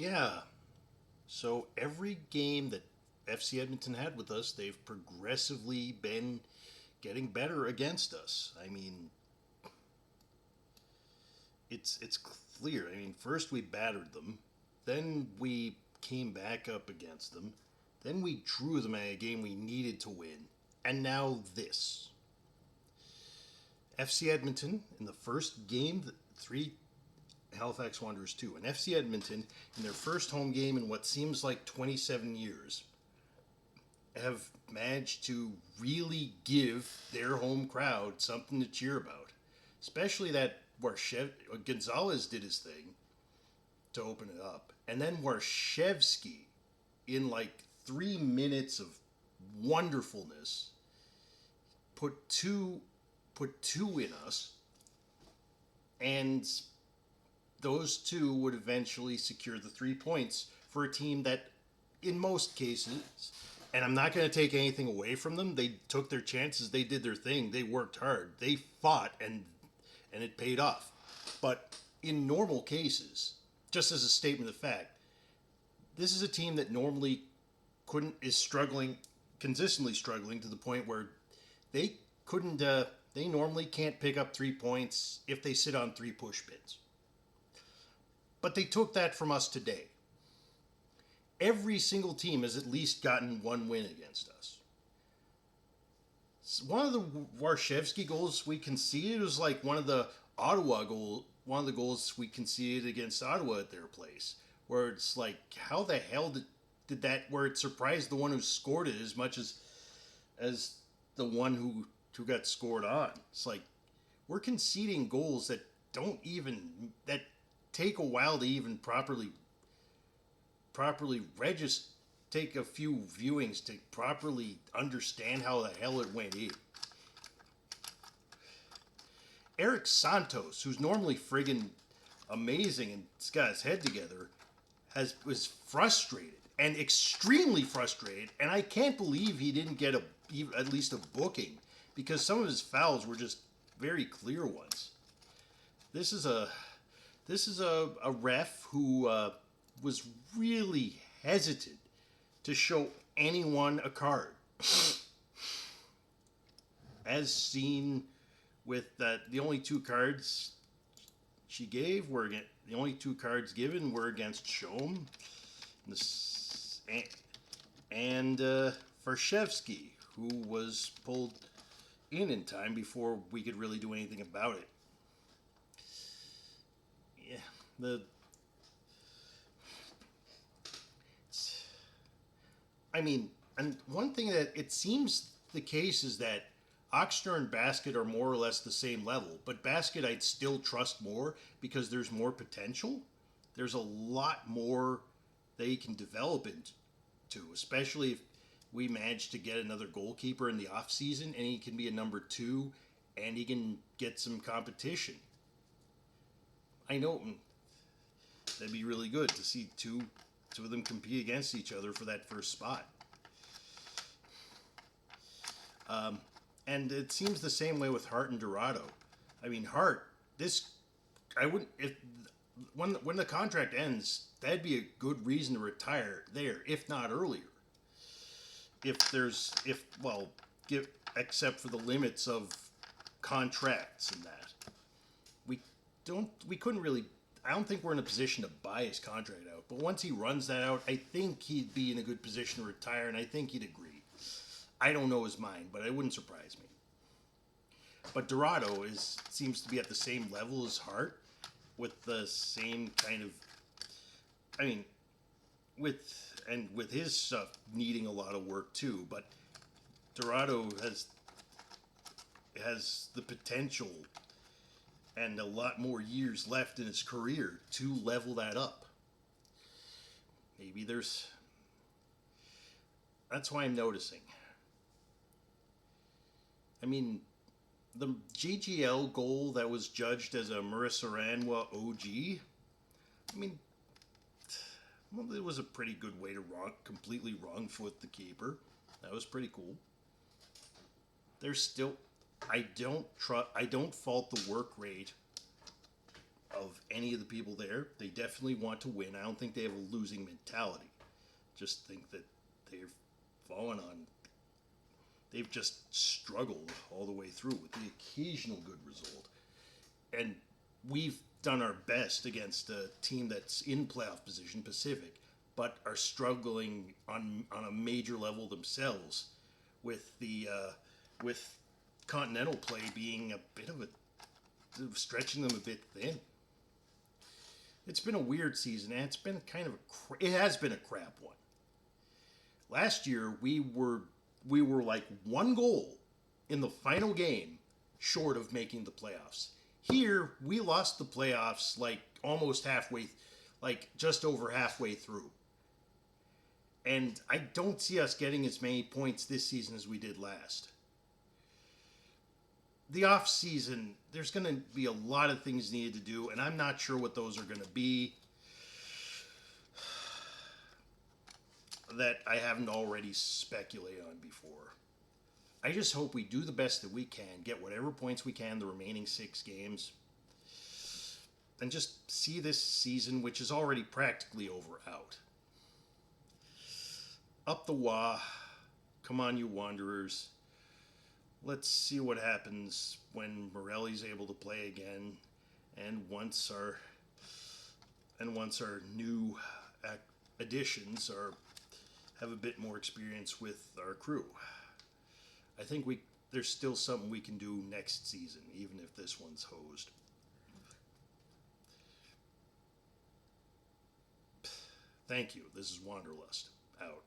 Yeah. So every game that FC Edmonton had with us, they've progressively been getting better against us. I mean, it's clear. I mean, first we battered them, then we came back up against them, then we drew them at a game we needed to win, and now this. FC Edmonton in the first game, three Halifax Wanderers two, and FC Edmonton in their first home game in what seems like 27 years have managed to really give their home crowd something to cheer about, especially that Gonzalez did his thing to open it up, and then Warschewski in like 3 minutes of wonderfulness put two in us, and those two would eventually secure the 3 points for a team that, in most cases, and I'm not going to take anything away from them. They took their chances. They did their thing. They worked hard. They fought, and it paid off. But in normal cases, just as a statement of fact, this is a team that normally is struggling, consistently struggling to the point where they couldn't. They normally can't pick up 3 points if they sit on three push pins. But they took that from us today. Every single team has at least gotten one win against us. One of the Warschewski goals we conceded was like one of the goals we conceded against Ottawa at their place, where it's like, how the hell did that? Where it surprised the one who scored it as much as the one who got scored on. It's like we're conceding goals that take a while to even properly register, take a few viewings to properly understand how the hell it went in. Eric Santos, who's normally friggin' amazing and has got his head together, was frustrated and extremely frustrated, and I can't believe he didn't get at least a booking, because some of his fouls were just very clear ones. This is a ref who was really hesitant to show anyone a card. As seen with that, the only two cards she gave were the only two cards given were against Shom and Warschewski, who was pulled in time before we could really do anything about it. Yeah, and one thing that it seems the case is that Oxner and Basket are more or less the same level, but Basket I'd still trust more because there's more potential. There's a lot more they can develop into, especially if we manage to get another goalkeeper in the off season, and he can be a number two, and he can get some competition. I know that'd be really good to see two of them compete against each other for that first spot. And it seems the same way with Hart and Dorado. I mean, Hart, I wouldn't, if when the contract ends, that'd be a good reason to retire there, if not earlier. Except for the limits of contracts and that. We couldn't really, I don't think we're in a position to buy his contract out, but once he runs that out, I think he'd be in a good position to retire, and I think he'd agree. I don't know his mind, but it wouldn't surprise me. But Dorado seems to be at the same level as Hart, with the same kind of, I mean, with his stuff needing a lot of work too. But Dorado has the potential and a lot more years left in his career to level that up. Maybe that's why I'm noticing. I mean, the JGL goal that was judged as a Marissa Ranwa OG, I mean, well, it was a pretty good way to completely wrong foot the keeper. That was pretty cool. There's still, I don't fault the work rate of any of the people there. They definitely want to win. I don't think they have a losing mentality. Just think that they've fallen on. They've just struggled all the way through with the occasional good result. And we've done our best against a team that's in playoff position, Pacific, but are struggling on a major level themselves, with the with continental play being a bit of a stretching them a bit thin. It's been a weird season, and it's been kind of it has been a crap one. Last year we were like one goal in the final game short of making the playoffs. Here we lost the playoffs like almost halfway, like just over halfway through. And I don't see us getting as many points this season as we did last. The off season, there's going to be a lot of things needed to do, and I'm not sure what those are going to be that I haven't already speculated on before. I just hope we do the best that we can, get whatever points we can the remaining 6 games, and just see this season, which is already practically over, out. Up the wah. Come on, you Wanderers. Let's see what happens when Morelli's able to play again, and once our new additions have a bit more experience with our crew. I think there's still something we can do next season, even if this one's hosed. Thank you. This is Wanderlust. Out.